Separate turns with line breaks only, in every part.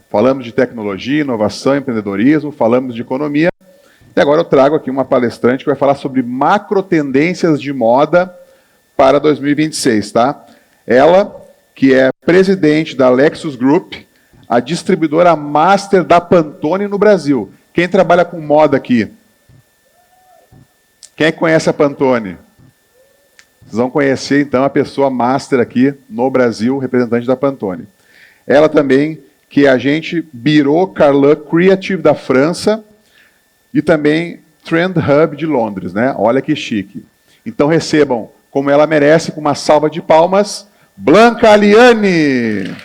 Falamos de tecnologia, inovação, empreendedorismo, falamos de economia. E agora eu trago aqui uma palestrante que vai falar sobre macro tendências de moda para 2026, tá? Ela, que é presidente da Lexus Group, a distribuidora master da Pantone no Brasil. Quem trabalha com moda aqui? Quem conhece a Pantone? Vocês vão conhecer, então, a pessoa master aqui no Brasil, representante da Pantone. Ela também, que é agente Bureau Carlin Creative da França e também Trend Hub de Londres, né? Olha que chique. Então recebam, como ela merece, com uma salva de palmas, Blanca Aliani.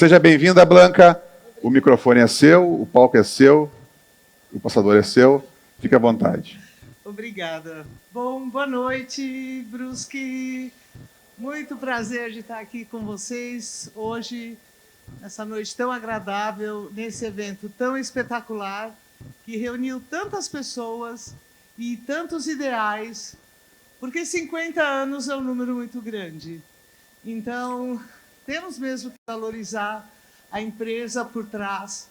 Seja bem-vinda, Blanca. O microfone é seu, o palco é seu, o passador é seu. Fique à vontade.
Obrigada. Bom, boa noite, Brusque. Muito prazer de estar aqui com vocês hoje, nessa noite tão agradável, nesse evento tão espetacular, que reuniu tantas pessoas e tantos ideais, porque 50 anos é um número muito grande. Então, temos mesmo que valorizar a empresa por trás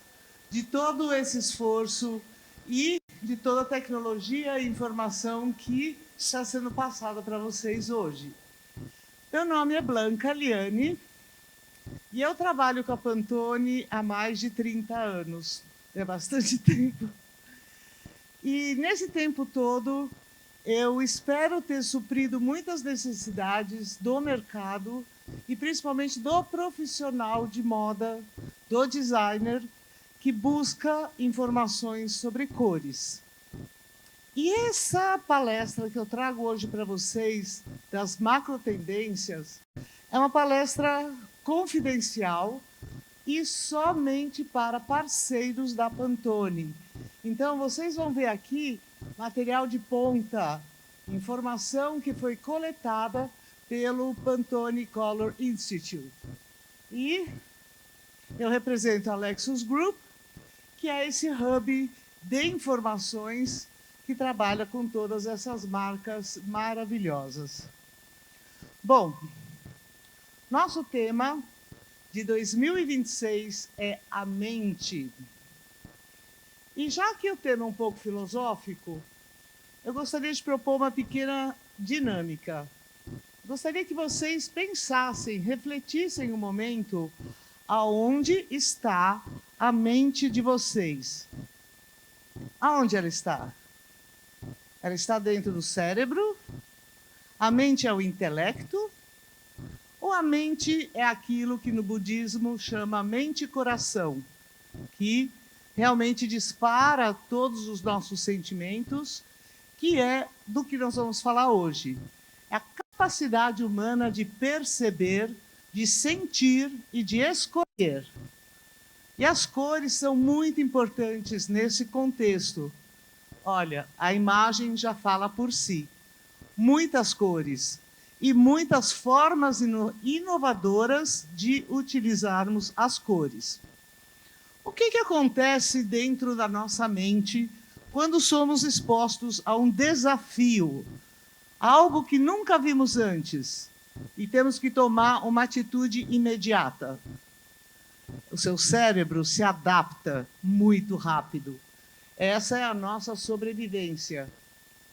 de todo esse esforço e de toda a tecnologia e informação que está sendo passada para vocês hoje. Meu nome é Blanca Aliani e eu trabalho com a Pantone há mais de 30 anos. É bastante tempo. E nesse tempo todo, eu espero ter suprido muitas necessidades do mercado e principalmente do profissional de moda, do designer, que busca informações sobre cores. E essa palestra que eu trago hoje para vocês, das macro tendências, é uma palestra confidencial e somente para parceiros da Pantone. Então, vocês vão ver aqui material de ponta, informação que foi coletada pelo Pantone Color Institute. E eu represento a Lexus Group, que é esse hub de informações que trabalha com todas essas marcas maravilhosas. Bom, nosso tema de 2026 é a mente. E já que o tema é um pouco filosófico, eu gostaria de propor uma pequena dinâmica. Gostaria que vocês pensassem, refletissem um momento aonde está a mente de vocês. Aonde ela está? Ela está dentro do cérebro? A mente é o intelecto? Ou a mente é aquilo que no budismo chama mente-coração, que realmente dispara todos os nossos sentimentos, que é do que nós vamos falar hoje. É a capacidade humana de perceber, de sentir e de escolher. E as cores são muito importantes nesse contexto. Olha, a imagem já fala por si. Muitas cores e muitas formas inovadoras de utilizarmos as cores. O que acontece dentro da nossa mente quando somos expostos a um desafio, algo que nunca vimos antes, e temos que tomar uma atitude imediata? O seu cérebro se adapta muito rápido. Essa é a nossa sobrevivência.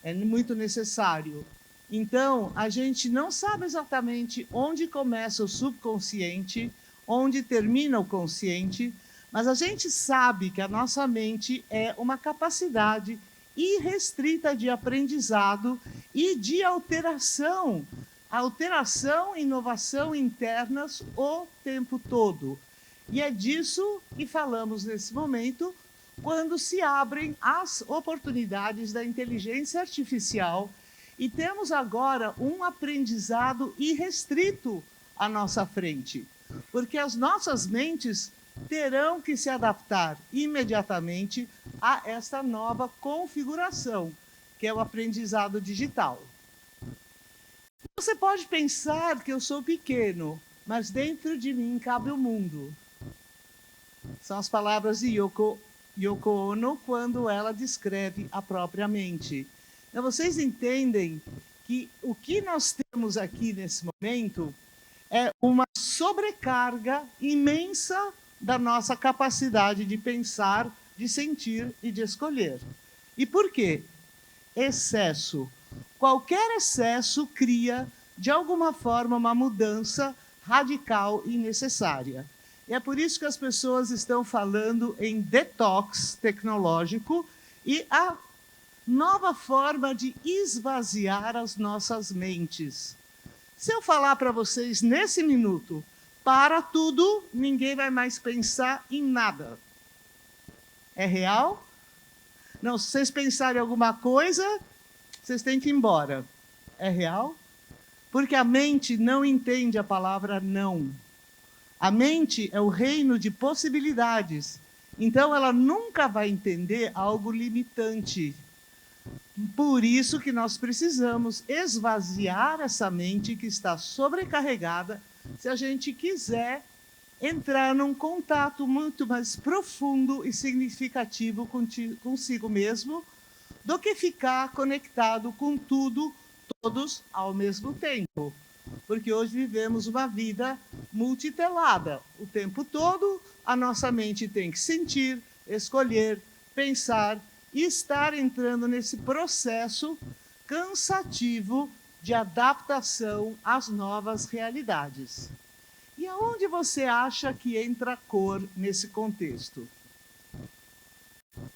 É muito necessário. Então, a gente não sabe exatamente onde começa o subconsciente, onde termina o consciente, mas a gente sabe que a nossa mente é uma capacidade irrestrita de aprendizado e de alteração. Alteração e inovação internas o tempo todo. E é disso que falamos nesse momento, quando se abrem as oportunidades da inteligência artificial e temos agora um aprendizado irrestrito à nossa frente, porque as nossas mentes terão que se adaptar imediatamente a esta nova configuração, que é o aprendizado digital. Você pode pensar que eu sou pequeno, mas dentro de mim cabe o mundo. São as palavras de Yoko Ono quando ela descreve a própria mente. Então, vocês entendem que o que nós temos aqui nesse momento é uma sobrecarga imensa da nossa capacidade de pensar, de sentir e de escolher. E por quê? Excesso. Qualquer excesso cria, de alguma forma, uma mudança radical e necessária. E é por isso que as pessoas estão falando em detox tecnológico e a nova forma de esvaziar as nossas mentes. Se eu falar para vocês nesse minuto, para tudo, ninguém vai mais pensar em nada. É real? Não, se vocês pensarem em alguma coisa, vocês têm que ir embora. É real? Porque a mente não entende a palavra não. A mente é o reino de possibilidades. Então, ela nunca vai entender algo limitante. Por isso que nós precisamos esvaziar essa mente que está sobrecarregada, se a gente quiser entrar num contato muito mais profundo e significativo consigo mesmo, do que ficar conectado com tudo, todos ao mesmo tempo. Porque hoje vivemos uma vida multitelada. O tempo todo, a nossa mente tem que sentir, escolher, pensar e estar entrando nesse processo cansativo de adaptação às novas realidades. E aonde você acha que entra a cor nesse contexto?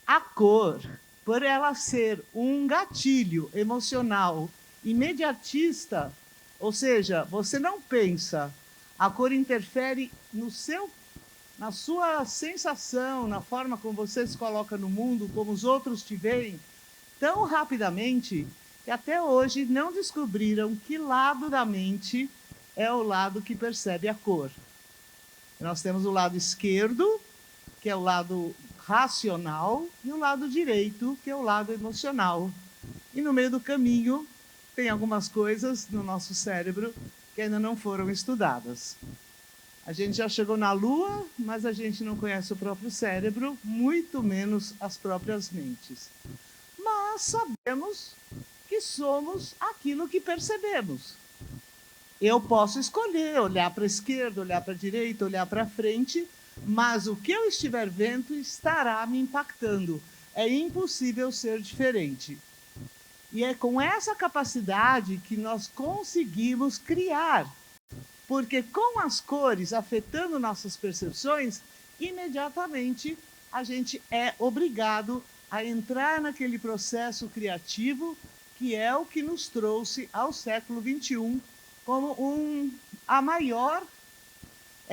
A cor, por ela ser um gatilho emocional imediatista, ou seja, você não pensa, a cor interfere na sua sensação, na forma como você se coloca no mundo, como os outros te veem, tão rapidamente que até hoje não descobriram que lado da mente é o lado que percebe a cor. Nós temos o lado esquerdo, que é o lado racional, e o lado direito, que é o lado emocional. E no meio do caminho, tem algumas coisas no nosso cérebro que ainda não foram estudadas. A gente já chegou na Lua, mas a gente não conhece o próprio cérebro, muito menos as próprias mentes. Mas sabemos que somos aquilo que percebemos. Eu posso escolher olhar para a esquerda, olhar para a direita, olhar para frente, mas o que eu estiver vendo estará me impactando. É impossível ser diferente. E é com essa capacidade que nós conseguimos criar. Porque com as cores afetando nossas percepções, imediatamente a gente é obrigado a entrar naquele processo criativo que é o que nos trouxe ao século XXI como a maior...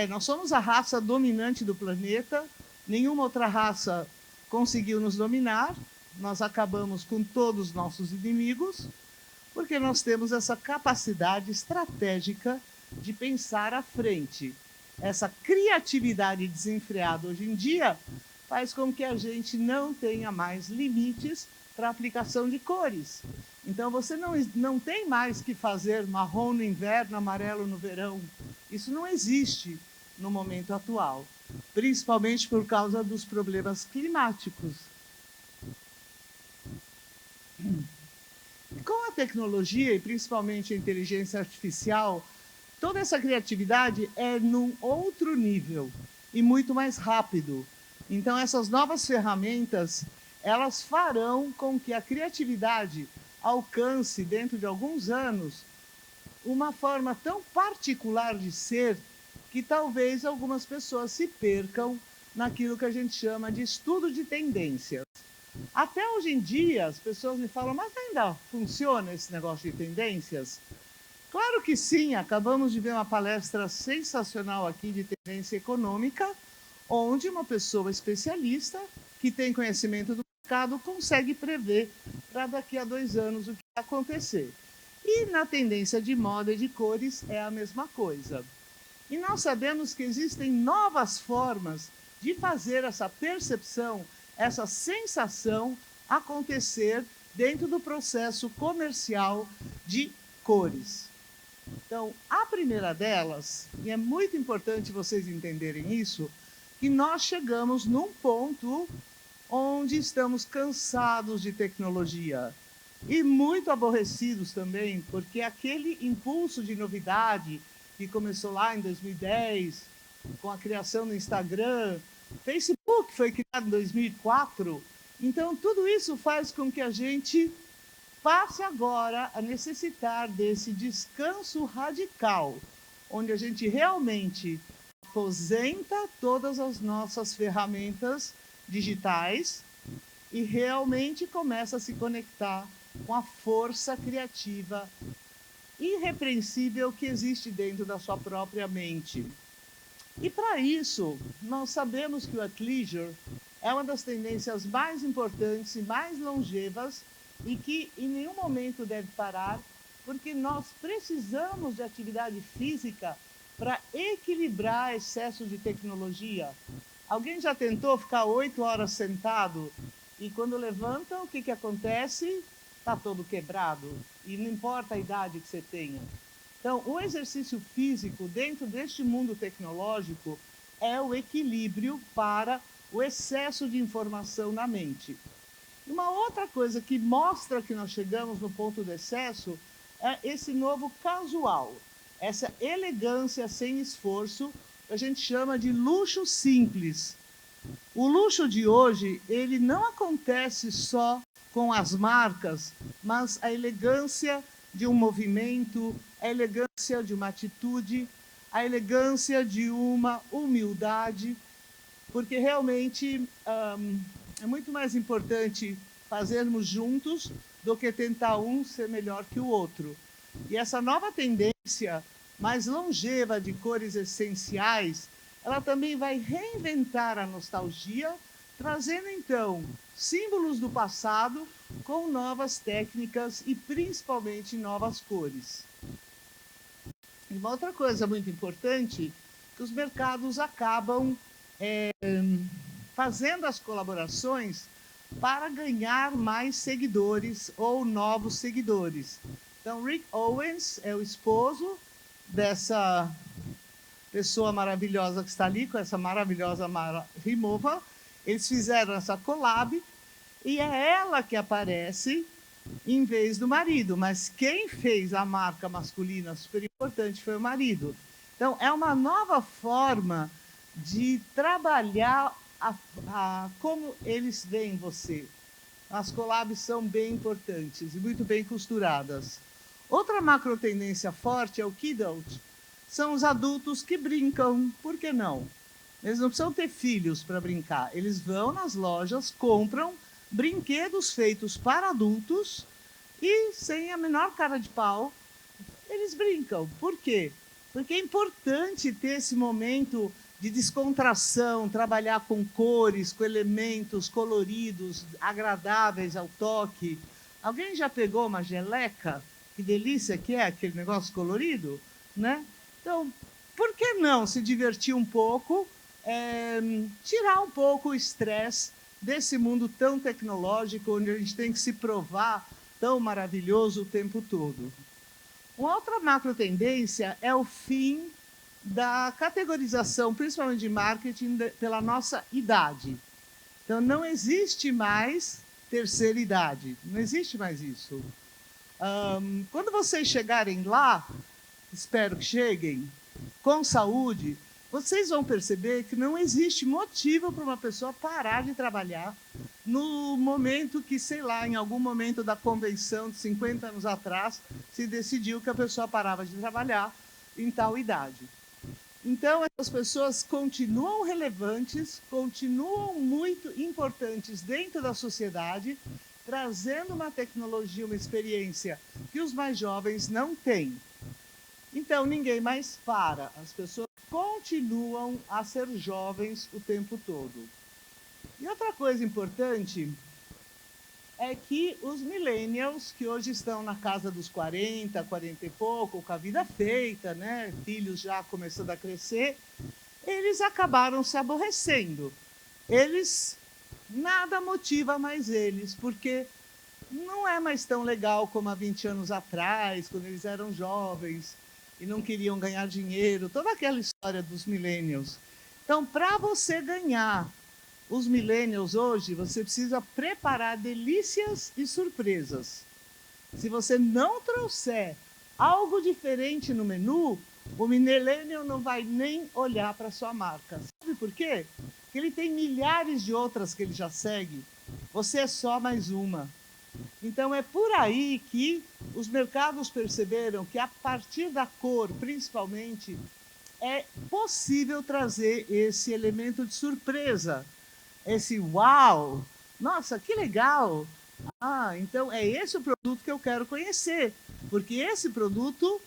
nós somos a raça dominante do planeta, nenhuma outra raça conseguiu nos dominar, nós acabamos com todos os nossos inimigos, porque nós temos essa capacidade estratégica de pensar à frente. Essa criatividade desenfreada hoje em dia faz com que a gente não tenha mais limites para a aplicação de cores. Então, você não tem mais que fazer marrom no inverno, amarelo no verão. Isso não existe no momento atual, principalmente por causa dos problemas climáticos. Com a tecnologia, e principalmente a inteligência artificial, toda essa criatividade é num outro nível e muito mais rápido. Então, essas novas ferramentas, elas farão com que a criatividade alcance, dentro de alguns anos, uma forma tão particular de ser que talvez algumas pessoas se percam naquilo que a gente chama de estudo de tendências. Até hoje em dia, as pessoas me falam, mas ainda funciona esse negócio de tendências? Claro que sim, acabamos de ver uma palestra sensacional aqui de tendência econômica, onde uma pessoa especialista, que tem conhecimento do mercado, consegue prever para daqui a 2 anos o que vai acontecer. E na tendência de moda e de cores é a mesma coisa. E nós sabemos que existem novas formas de fazer essa percepção, essa sensação acontecer dentro do processo comercial de cores. Então, a primeira delas, e é muito importante vocês entenderem isso, que nós chegamos num ponto onde estamos cansados de tecnologia e muito aborrecidos também, porque aquele impulso de novidade que começou lá em 2010, com a criação do Instagram, Facebook foi criado em 2004, então tudo isso faz com que a gente passe agora a necessitar desse descanso radical, onde a gente realmente aposenta todas as nossas ferramentas digitais e realmente começa a se conectar com a força criativa irrepreensível que existe dentro da sua própria mente. E para isso, nós sabemos que o athleisure é uma das tendências mais importantes e mais longevas e que em nenhum momento deve parar, porque nós precisamos de atividade física para equilibrar excesso de tecnologia. Alguém já tentou ficar 8 horas sentado e quando levanta, o que acontece? Está todo quebrado e não importa a idade que você tenha. Então, o exercício físico dentro deste mundo tecnológico é o equilíbrio para o excesso de informação na mente. Uma outra coisa que mostra que nós chegamos no ponto do excesso é esse novo casual, essa elegância sem esforço, que a gente chama de luxo simples. O luxo de hoje, ele não acontece só com as marcas, mas a elegância de um movimento, a elegância de uma atitude, a elegância de uma humildade, porque realmente é muito mais importante fazermos juntos do que tentar um ser melhor que o outro. E essa nova tendência mais longeva de cores essenciais, ela também vai reinventar a nostalgia, trazendo então símbolos do passado com novas técnicas e principalmente novas cores. E uma outra coisa muito importante, que os mercados acabam fazendo as colaborações para ganhar mais seguidores ou novos seguidores. Então, Rick Owens é o esposo dessa pessoa maravilhosa que está ali, com essa maravilhosa Mara Rimova. Eles fizeram essa collab e é ela que aparece em vez do marido. Mas quem fez a marca masculina super importante foi o marido. Então, é uma nova forma de trabalhar como eles veem você. As collabs são bem importantes e muito bem costuradas. Outra macro tendência forte é o kidult. São os adultos que brincam, por que não? Eles não precisam ter filhos para brincar. Eles vão nas lojas, compram brinquedos feitos para adultos e, sem a menor cara de pau, eles brincam. Por quê? Porque é importante ter esse momento de descontração, trabalhar com cores, com elementos coloridos, agradáveis ao toque. Alguém já pegou uma geleca? Que delícia que é aquele negócio colorido, né? Então, por que não se divertir um pouco, tirar um pouco o estresse desse mundo tão tecnológico, onde a gente tem que se provar tão maravilhoso o tempo todo? Uma outra macro tendência é o fim da categorização, principalmente de marketing, pela nossa idade. Então, não existe mais terceira idade, não existe mais isso. Quando vocês chegarem lá, espero que cheguem, com saúde, vocês vão perceber que não existe motivo para uma pessoa parar de trabalhar no momento que, sei lá, em algum momento da convenção de 50 anos atrás, se decidiu que a pessoa parava de trabalhar em tal idade. Então, essas pessoas continuam relevantes, continuam muito importantes dentro da sociedade, trazendo uma tecnologia, uma experiência que os mais jovens não têm. Então, ninguém mais para. As pessoas continuam a ser jovens o tempo todo. E outra coisa importante é que os millennials, que hoje estão na casa dos 40, 40 e pouco, com a vida feita, né, filhos já começando a crescer, eles acabaram se aborrecendo. Eles nada motiva mais eles, porque não é mais tão legal como há 20 anos atrás, quando eles eram jovens e não queriam ganhar dinheiro, toda aquela história dos millennials. Então, para você ganhar os millennials hoje, você precisa preparar delícias e surpresas. Se você não trouxer algo diferente no menu, o millennial não vai nem olhar para a sua marca. Sabe por quê? Porque ele tem milhares de outras que ele já segue. Você é só mais uma. Então é por aí que os mercados perceberam que a partir da cor, principalmente, é possível trazer esse elemento de surpresa. Esse uau! Nossa, que legal! Ah, então é esse o produto que eu quero conhecer, porque esse produto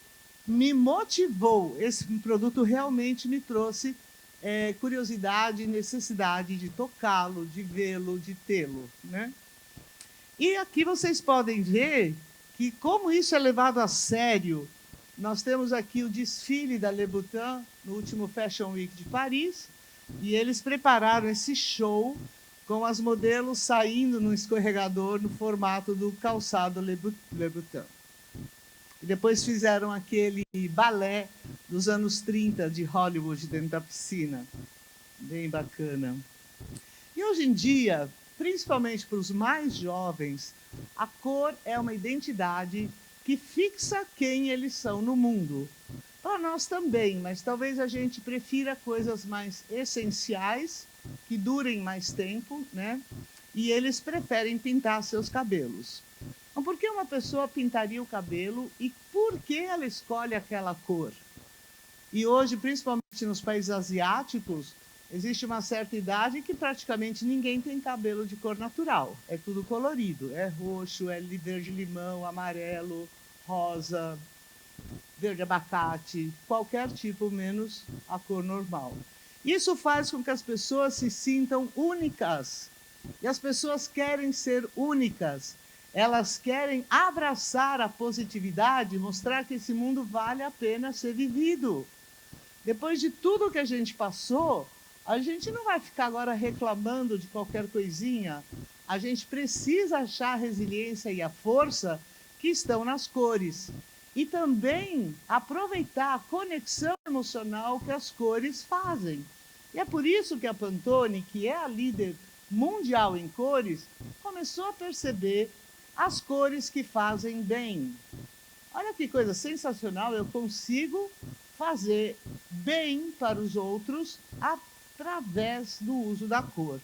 me motivou, esse produto realmente me trouxe curiosidade e necessidade de tocá-lo, de vê-lo, de tê-lo, né? E aqui vocês podem ver que como isso é levado a sério, nós temos aqui o desfile da Louboutin no último Fashion Week de Paris, e eles prepararam esse show com as modelos saindo no escorregador no formato do calçado Louboutin. E depois fizeram aquele balé dos anos 30 de Hollywood dentro da piscina. Bem bacana. E hoje em dia, principalmente para os mais jovens, a cor é uma identidade que fixa quem eles são no mundo. Para nós também, mas talvez a gente prefira coisas mais essenciais, que durem mais tempo, né? E eles preferem pintar seus cabelos. Então, por que uma pessoa pintaria o cabelo e por que ela escolhe aquela cor? E hoje, principalmente nos países asiáticos, existe uma certa idade que praticamente ninguém tem cabelo de cor natural. É tudo colorido. É roxo, é verde-limão, amarelo, rosa, verde abacate, qualquer tipo, menos a cor normal. Isso faz com que as pessoas se sintam únicas. E as pessoas querem ser únicas. Elas querem abraçar a positividade, mostrar que esse mundo vale a pena ser vivido. Depois de tudo que a gente passou, a gente não vai ficar agora reclamando de qualquer coisinha. A gente precisa achar a resiliência e a força que estão nas cores. E também aproveitar a conexão emocional que as cores fazem. E é por isso que a Pantone, que é a líder mundial em cores, começou a perceber as cores que fazem bem. Olha que coisa sensacional, eu consigo fazer bem para os outros através do uso da cor.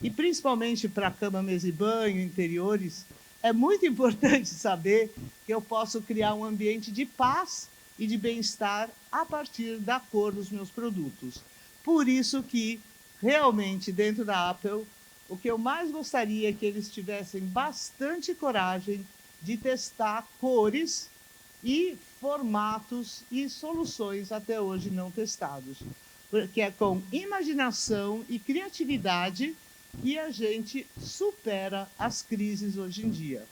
E principalmente para cama, mesa e banho, interiores, é muito importante saber que eu posso criar um ambiente de paz e de bem-estar a partir da cor dos meus produtos. Por isso que, realmente, dentro da Apple, o que eu mais gostaria é que eles tivessem bastante coragem de testar cores e formatos e soluções até hoje não testados. Porque é com imaginação e criatividade que a gente supera as crises hoje em dia.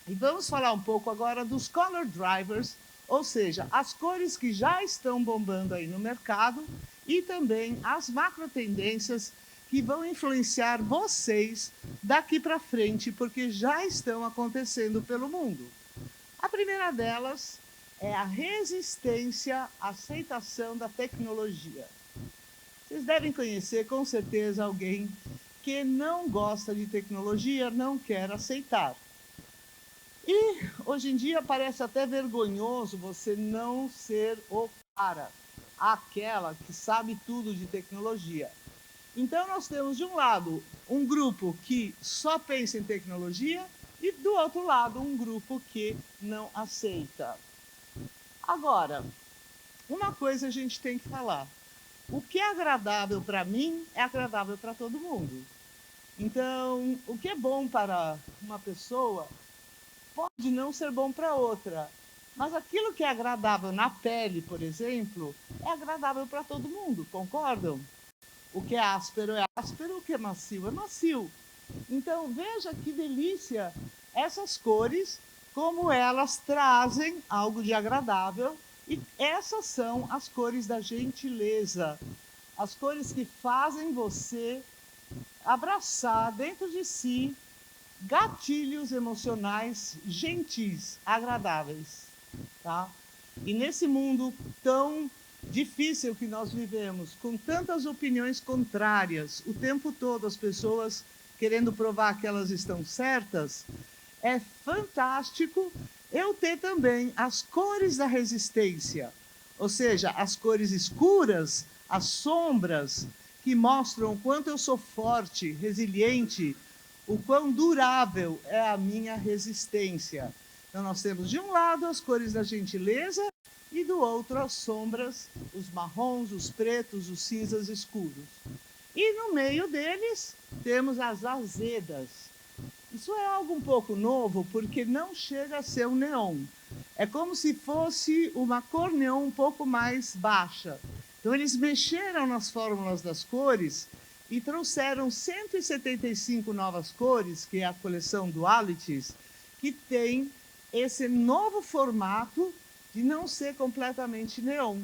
E vamos falar um pouco agora dos color drivers, ou seja, as cores que já estão bombando aí no mercado e também as macro tendências que vão influenciar vocês daqui para frente, porque já estão acontecendo pelo mundo. A primeira delas é a resistência à aceitação da tecnologia. Vocês devem conhecer, com certeza, alguém que não gosta de tecnologia, não quer aceitar. E, hoje em dia, parece até vergonhoso você não ser o cara, aquela que sabe tudo de tecnologia. Então, nós temos, de um lado, um grupo que só pensa em tecnologia e, do outro lado, um grupo que não aceita. Agora, uma coisa a gente tem que falar. O que é agradável para mim é agradável para todo mundo. Então, o que é bom para uma pessoa pode não ser bom para outra. Mas aquilo que é agradável na pele, por exemplo, é agradável para todo mundo, concordam? O que é áspero, o que é macio. Então, veja que delícia essas cores, como elas trazem algo de agradável. E essas são as cores da gentileza. As cores que fazem você abraçar dentro de si gatilhos emocionais gentis, agradáveis, tá? E nesse mundo tão difícil que nós vivemos, com tantas opiniões contrárias, o tempo todo as pessoas querendo provar que elas estão certas, é fantástico eu ter também as cores da resistência, ou seja, as cores escuras, as sombras, que mostram o quanto eu sou forte, resiliente, o quão durável é a minha resistência. Então nós temos de um lado as cores da gentileza e do outro as sombras, os marrons, os pretos, os cinzas escuros. E no meio deles temos as azedas. Isso é algo um pouco novo, porque não chega a ser um neon. É como se fosse uma cor neon um pouco mais baixa. Então eles mexeram nas fórmulas das cores e trouxeram 175 novas cores, que é a coleção Dualities, que tem esse novo formato de não ser completamente neon.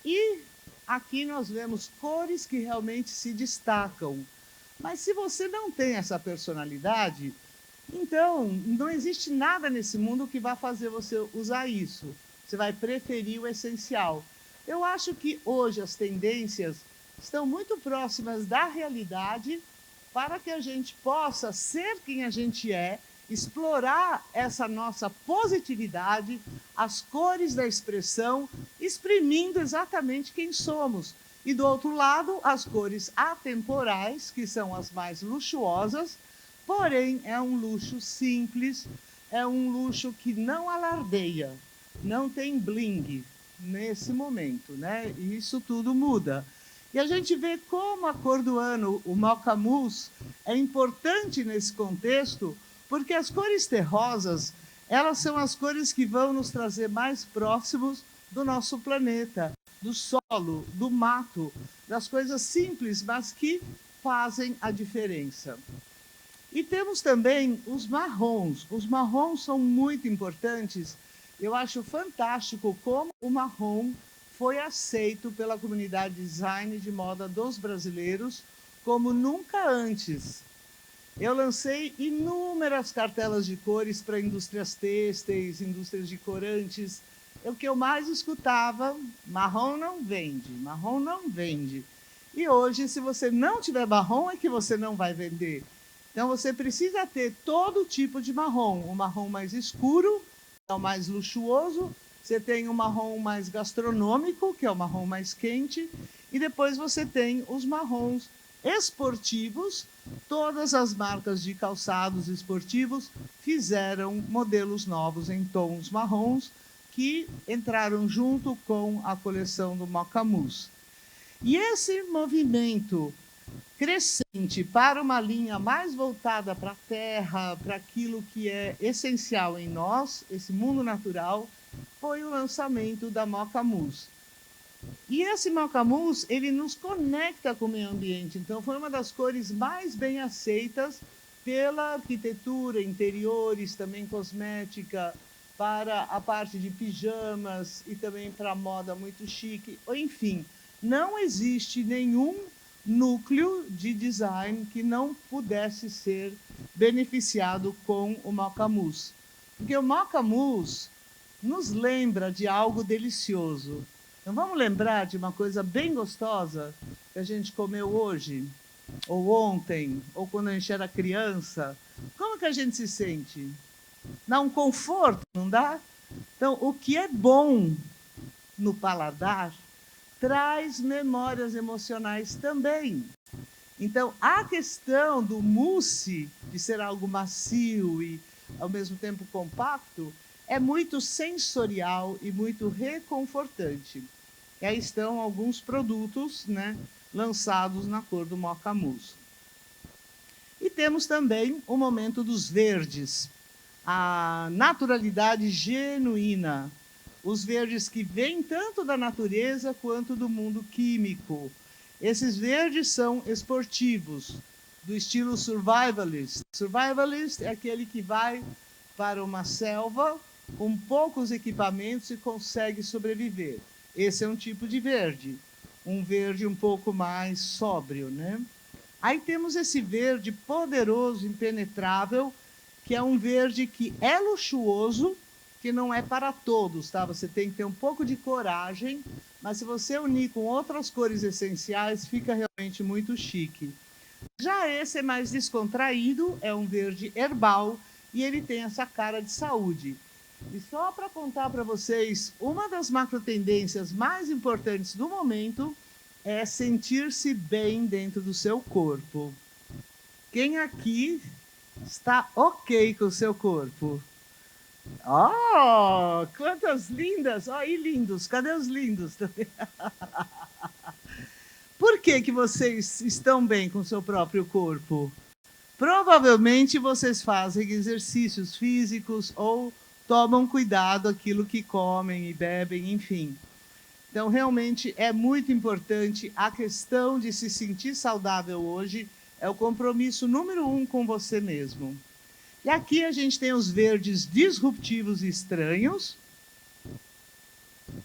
E aqui nós vemos cores que realmente se destacam. Mas se você não tem essa personalidade, então não existe nada nesse mundo que vá fazer você usar isso. Você vai preferir o essencial. Eu acho que hoje as tendências estão muito próximas da realidade para que a gente possa ser quem a gente é, explorar essa nossa positividade, as cores da expressão, exprimindo exatamente quem somos. E do outro lado, as cores atemporais, que são as mais luxuosas, porém é um luxo simples, é um luxo que não alardeia, não tem bling nesse momento, né? E isso tudo muda. E a gente vê como a cor do ano, o Mocha Mousse, é importante nesse contexto, porque as cores terrosas, elas são as cores que vão nos trazer mais próximos do nosso planeta, do solo, do mato, das coisas simples, mas que fazem a diferença. E temos também os marrons. Os marrons são muito importantes. Eu acho fantástico como o marrom foi aceito pela comunidade design de moda dos brasileiros como nunca antes. Eu lancei inúmeras cartelas de cores para indústrias têxteis, indústrias de corantes. O que eu mais escutava, marrom não vende, marrom não vende. E hoje, se você não tiver marrom, é que você não vai vender. Então, você precisa ter todo tipo de marrom. O marrom mais escuro, é o mais luxuoso. Você tem o marrom mais gastronômico, que é o marrom mais quente. E depois você tem os marrons esportivos. Todas as marcas de calçados esportivos fizeram modelos novos em tons marrons, que entraram junto com a coleção do Mocha Mousse. E esse movimento crescente para uma linha mais voltada para a terra, para aquilo que é essencial em nós, esse mundo natural, foi o lançamento da Mocha Mousse. E esse Mocha Mousse, ele nos conecta com o meio ambiente, então foi uma das cores mais bem aceitas pela arquitetura, interiores, também cosmética, para a parte de pijamas e também para a moda muito chique. Enfim, não existe nenhum núcleo de design que não pudesse ser beneficiado com o Mocha Mousse. Porque o Mocha Mousse nos lembra de algo delicioso. Então vamos lembrar de uma coisa bem gostosa que a gente comeu hoje, ou ontem, ou quando a gente era criança. Como que a gente se sente? Dá um conforto, não dá? Então, o que é bom no paladar traz memórias emocionais também. Então, a questão do mousse, de ser algo macio e ao mesmo tempo compacto, é muito sensorial e muito reconfortante. E aí estão alguns produtos, né, lançados na cor do Mocha Mousse. E temos também o momento dos verdes, a naturalidade genuína, os verdes que vêm tanto da natureza quanto do mundo químico. Esses verdes são esportivos, do estilo survivalist. Survivalist é aquele que vai para uma selva com poucos equipamentos e consegue sobreviver. Esse é um tipo de verde, um verde um pouco mais sóbrio, né? Aí temos esse verde poderoso, impenetrável, que é um verde que é luxuoso, que não é para todos, tá? Você tem que ter um pouco de coragem, mas se você unir com outras cores essenciais, fica realmente muito chique. Já esse é mais descontraído, é um verde herbal e ele tem essa cara de saúde. E só para contar para vocês, uma das macro tendências mais importantes do momento é sentir-se bem dentro do seu corpo. Quem aqui está ok com o seu corpo? Oh, quantas lindas! Oh, e lindos, cadê os lindos também? Por que vocês estão bem com o seu próprio corpo? Provavelmente vocês fazem exercícios físicos ou tomam cuidado aquilo que comem e bebem, enfim. Então, realmente é muito importante a questão de se sentir saudável hoje, é o compromisso número 1 com você mesmo. E aqui a gente tem os verdes disruptivos e estranhos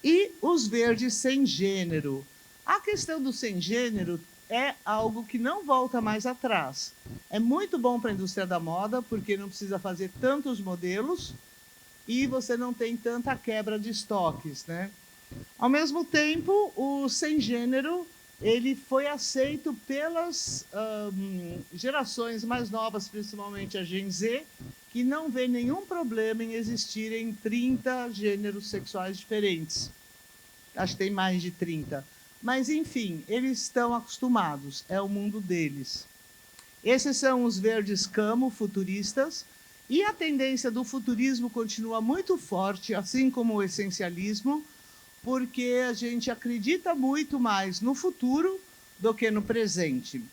e os verdes sem gênero. A questão do sem gênero é algo que não volta mais atrás. É muito bom para a indústria da moda, porque não precisa fazer tantos modelos e você não tem tanta quebra de estoques, né? Ao mesmo tempo, o sem gênero ele foi aceito pelas gerações mais novas, principalmente a Gen Z, que não vê nenhum problema em existirem 30 gêneros sexuais diferentes. Acho que tem mais de 30. Mas, enfim, eles estão acostumados, é o mundo deles. Esses são os verdes camo futuristas, e a tendência do futurismo continua muito forte, assim como o essencialismo, porque a gente acredita muito mais no futuro do que no presente.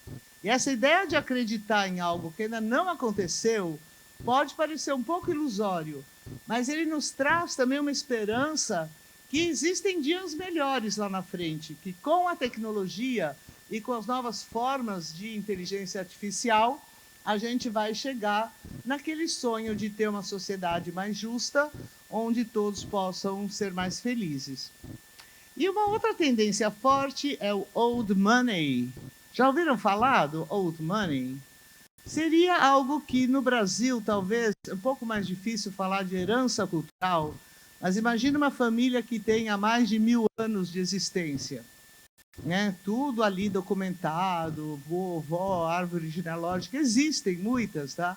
E essa ideia de acreditar em algo que ainda não aconteceu pode parecer um pouco ilusório, mas ele nos traz também uma esperança que existem dias melhores lá na frente, que com a tecnologia e com as novas formas de inteligência artificial, a gente vai chegar naquele sonho de ter uma sociedade mais justa, onde todos possam ser mais felizes. E uma outra tendência forte é o old money. Já ouviram falar do old money? Seria algo que no Brasil talvez é um pouco mais difícil falar de herança cultural, mas imagine uma família que tenha mais de 1000 anos de existência. Né? Tudo ali documentado, vovó, árvore genealógica, existem muitas, tá?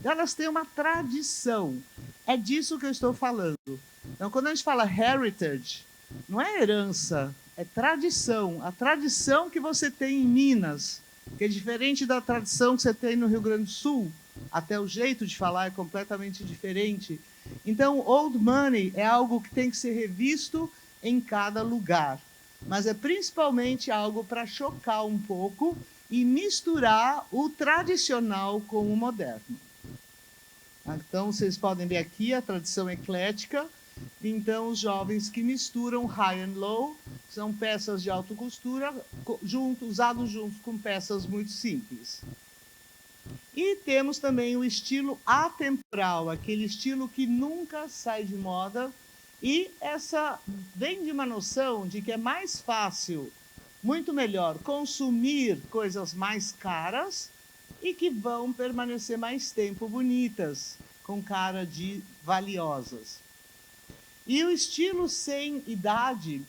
Elas têm uma tradição. É disso que eu estou falando. Então, quando a gente fala heritage, não é herança, é tradição. A tradição que você tem em Minas, que é diferente da tradição que você tem no Rio Grande do Sul. Até o jeito de falar é completamente diferente. Então, old money é algo que tem que ser revisto em cada lugar. Mas é principalmente algo para chocar um pouco e misturar o tradicional com o moderno. Então, vocês podem ver aqui a tradição eclética. Então, os jovens que misturam high and low, são peças de alta costura, usados juntos com peças muito simples. E temos também o estilo atemporal, aquele estilo que nunca sai de moda. E essa vem de uma noção de que é mais fácil, muito melhor, consumir coisas mais caras e que vão permanecer mais tempo bonitas, com cara de valiosas. E o estilo sem idade,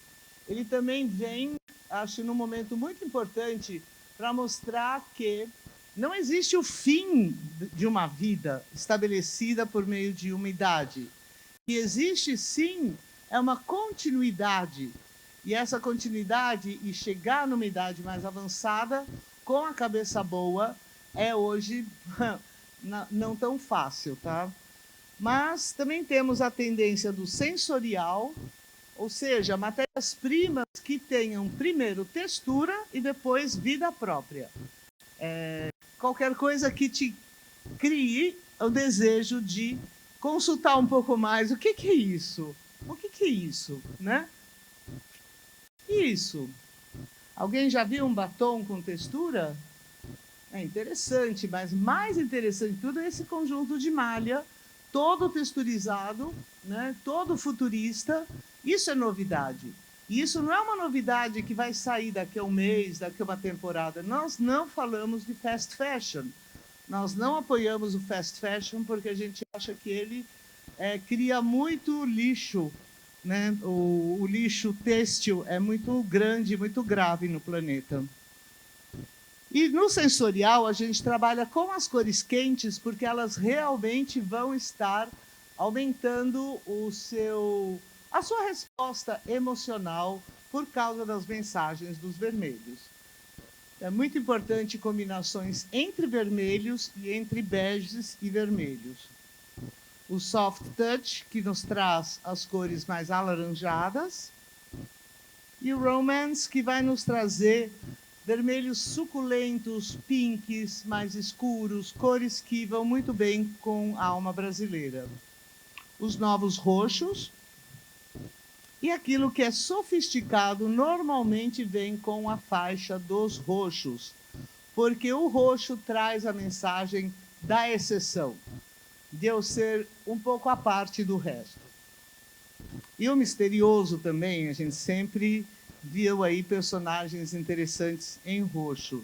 ele também vem, acho, num momento muito importante para mostrar que não existe o fim de uma vida estabelecida por meio de uma idade. Que existe, sim, é uma continuidade. E essa continuidade e chegar numa idade mais avançada, com a cabeça boa, é hoje não tão fácil, tá? Mas também temos a tendência do sensorial, ou seja, matérias-primas que tenham primeiro textura e depois vida própria. Qualquer coisa que te crie o desejo de consultar um pouco mais. O que é isso? O que é isso? Né? Isso. Alguém já viu um batom com textura? É interessante, mas mais interessante de tudo é esse conjunto de malha, todo texturizado, né? Todo futurista. Isso é novidade. E isso não é uma novidade que vai sair daqui a um mês, daqui a uma temporada. Nós não falamos de fast fashion. Nós não apoiamos o fast fashion porque a gente acha que ele cria muito lixo, né? O lixo têxtil é muito grande, muito grave no planeta. E no sensorial, a gente trabalha com as cores quentes porque elas realmente vão estar aumentando a sua resposta emocional por causa das mensagens dos vermelhos. É muito importante combinações entre vermelhos e entre beges e vermelhos. O soft touch, que nos traz as cores mais alaranjadas. E o romance, que vai nos trazer vermelhos suculentos, pinks, mais escuros, cores que vão muito bem com a alma brasileira. Os novos roxos. E aquilo que é sofisticado normalmente vem com a faixa dos roxos, porque o roxo traz a mensagem da exceção, de eu ser um pouco à parte do resto. E o misterioso também, a gente sempre viu aí personagens interessantes em roxo.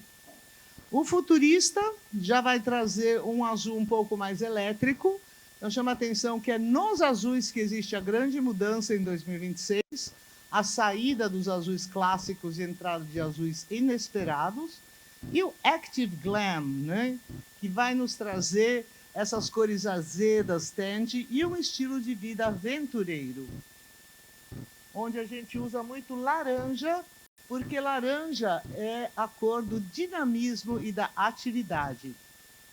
O futurista já vai trazer um azul um pouco mais elétrico. Então chama a atenção que é nos azuis que existe a grande mudança em 2026, a saída dos azuis clássicos e a entrada de azuis inesperados. E o Active Glam, né, que vai nos trazer essas cores azedas, tende, e um estilo de vida aventureiro, onde a gente usa muito laranja, porque laranja é a cor do dinamismo e da atividade.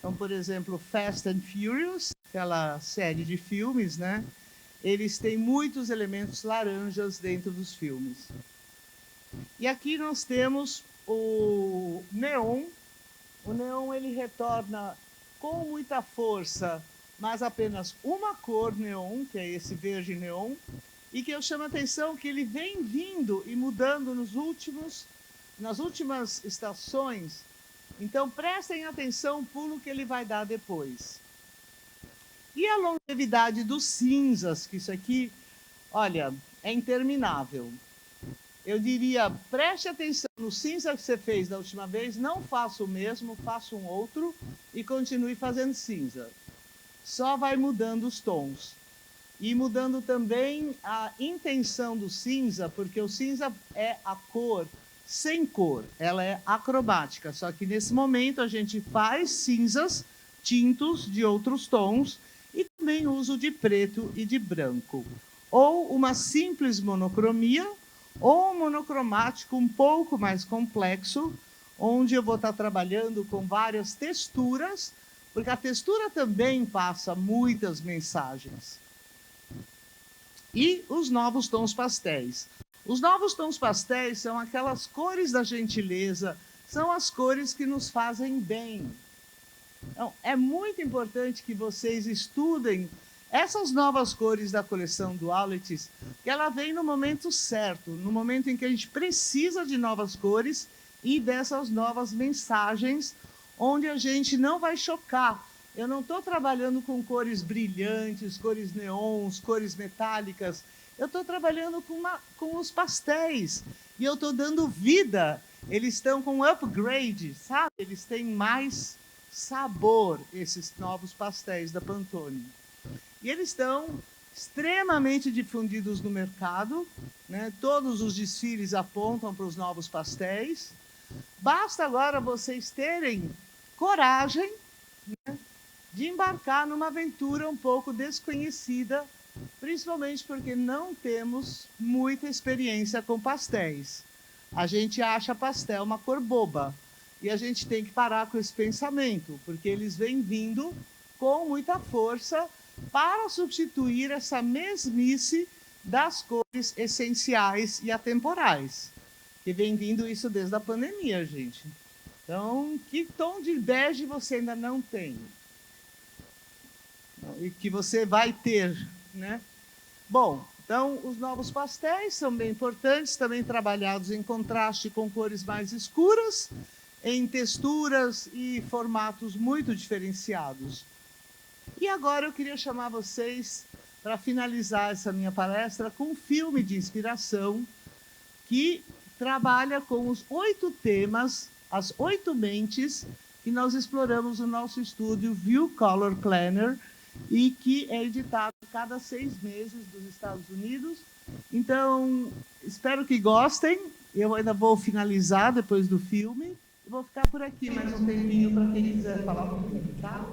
Então, por exemplo, Fast and Furious, aquela série de filmes, né? Eles têm muitos elementos laranjas dentro dos filmes. E aqui nós temos o neon. O neon ele retorna com muita força, mas apenas uma cor neon, que é esse verde neon, e que eu chamo a atenção que ele vem vindo e mudando nas últimas estações. Então, prestem atenção no pulo que ele vai dar depois. E a longevidade dos cinzas, que isso aqui, olha, é interminável. Eu diria, preste atenção no cinza que você fez da última vez, não faça o mesmo, faça um outro e continue fazendo cinza. Só vai mudando os tons. E mudando também a intenção do cinza, porque o cinza é a cor sem cor, ela é acrobática. Só que nesse momento a gente faz cinzas, tintos de outros tons e também uso de preto e de branco. Ou uma simples monocromia, ou um monocromático um pouco mais complexo, onde eu vou estar trabalhando com várias texturas, porque a textura também passa muitas mensagens. E os novos tons pastéis. Os novos tons pastéis são aquelas cores da gentileza, são as cores que nos fazem bem. Então, é muito importante que vocês estudem essas novas cores da coleção Dualities, que ela vem no momento certo, no momento em que a gente precisa de novas cores e dessas novas mensagens, onde a gente não vai chocar. Eu não estou trabalhando com cores brilhantes, cores neons, cores metálicas. Eu estou trabalhando com os pastéis. E eu estou dando vida. Eles estão com upgrade, sabe? Eles têm mais sabor, esses novos pastéis da Pantone. E eles estão extremamente difundidos no mercado, né? Todos os desfiles apontam para os novos pastéis. Basta agora vocês terem coragem, né, de embarcar numa aventura um pouco desconhecida, principalmente porque não temos muita experiência com pastéis. A gente acha pastel uma cor boba. E a gente tem que parar com esse pensamento, porque eles vêm vindo com muita força para substituir essa mesmice das cores essenciais e atemporais. Que vem vindo isso desde a pandemia, gente. Então, que tom de bege você ainda não tem? E que você vai ter, né? Bom, então, os novos pastéis são bem importantes, também trabalhados em contraste com cores mais escuras, em texturas e formatos muito diferenciados. E agora eu queria chamar vocês para finalizar essa minha palestra com um filme de inspiração, que trabalha com os 8 temas, as 8 mentes que nós exploramos no nosso estúdio View Color Planner e que é editado cada 6 meses dos Estados Unidos. Então, espero que gostem. Eu ainda vou finalizar depois do filme. Vou ficar por aqui mais um tempinho para quem quiser falar comigo, tá?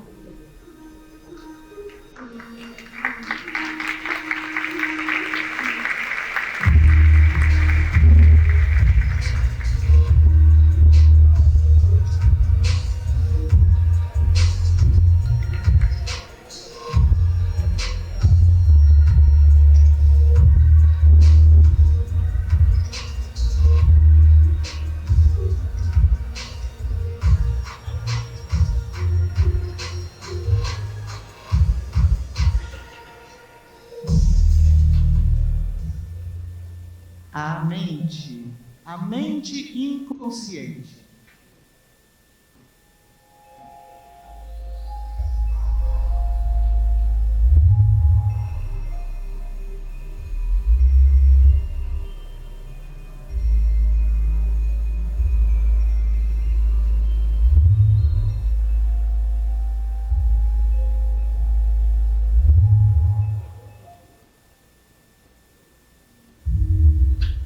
A mente inconsciente.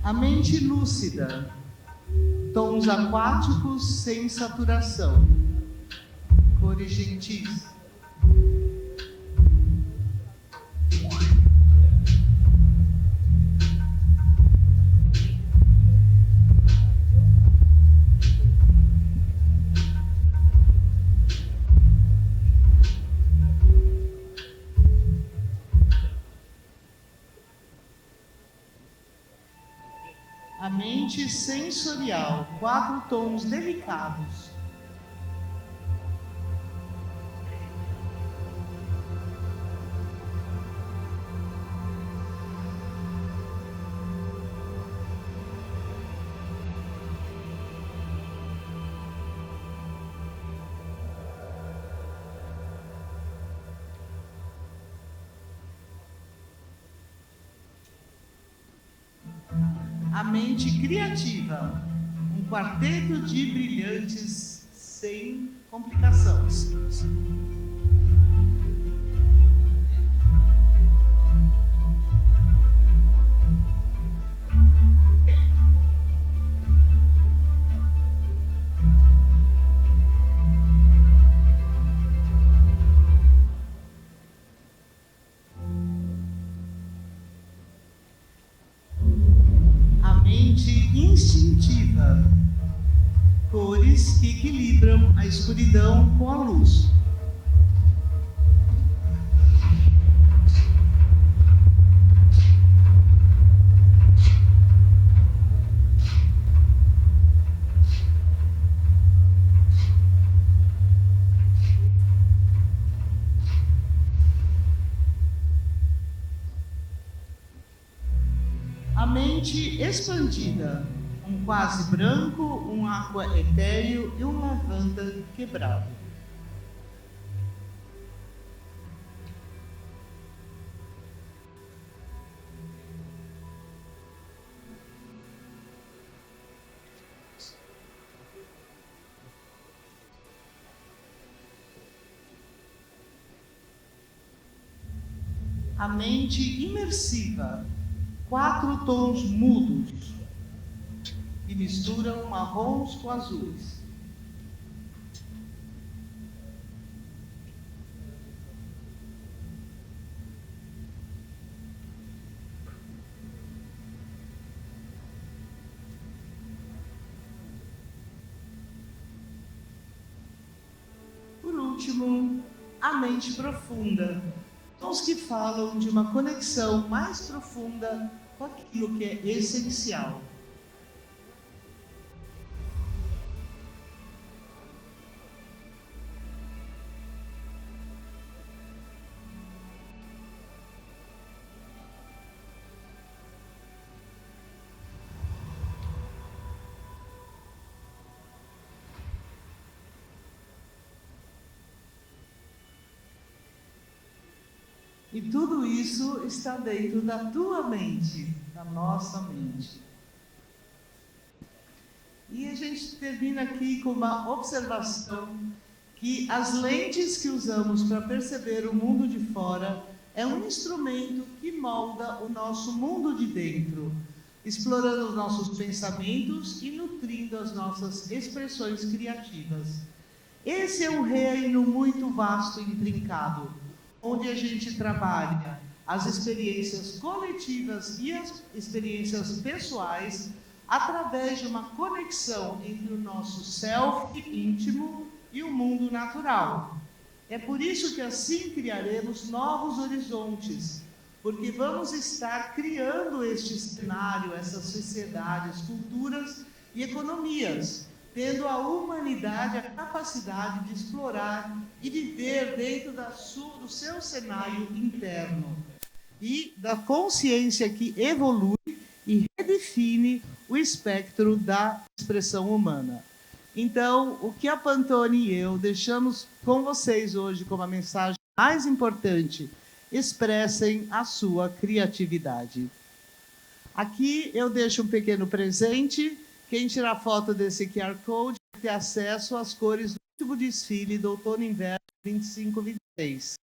A mente lúcida, tons aquáticos sem saturação, cores gentis. A mente sensorial, 4 tons delicados. A mente criativa, um quarteto de brilhantes sem complicação. Instintiva, cores que equilibram a escuridão com a luz. A mente expandida, um quase branco, um aqua etéreo e um lavanda quebrado. A mente imersiva, 4 tons mudos que misturam marrons com azuis. Por último, a mente profunda, tons que falam de uma conexão mais profunda com aquilo que é essencial. E tudo isso está dentro da tua mente, da nossa mente. E a gente termina aqui com uma observação que as lentes que usamos para perceber o mundo de fora é um instrumento que molda o nosso mundo de dentro, explorando os nossos pensamentos e nutrindo as nossas expressões criativas. Esse é um reino muito vasto e intrincado, onde a gente trabalha as experiências coletivas e as experiências pessoais através de uma conexão entre o nosso self íntimo e o mundo natural. É por isso que assim criaremos novos horizontes, porque vamos estar criando este cenário, essas sociedades, culturas e economias, tendo a humanidade a capacidade de explorar e viver dentro do seu cenário interno e da consciência que evolui e redefine o espectro da expressão humana. Então, o que a Pantone e eu deixamos com vocês hoje como a mensagem mais importante: expressem a sua criatividade. Aqui eu deixo um pequeno presente. Quem tirar foto desse QR Code vai ter acesso às cores do último desfile do Outono e Inverno 25-26.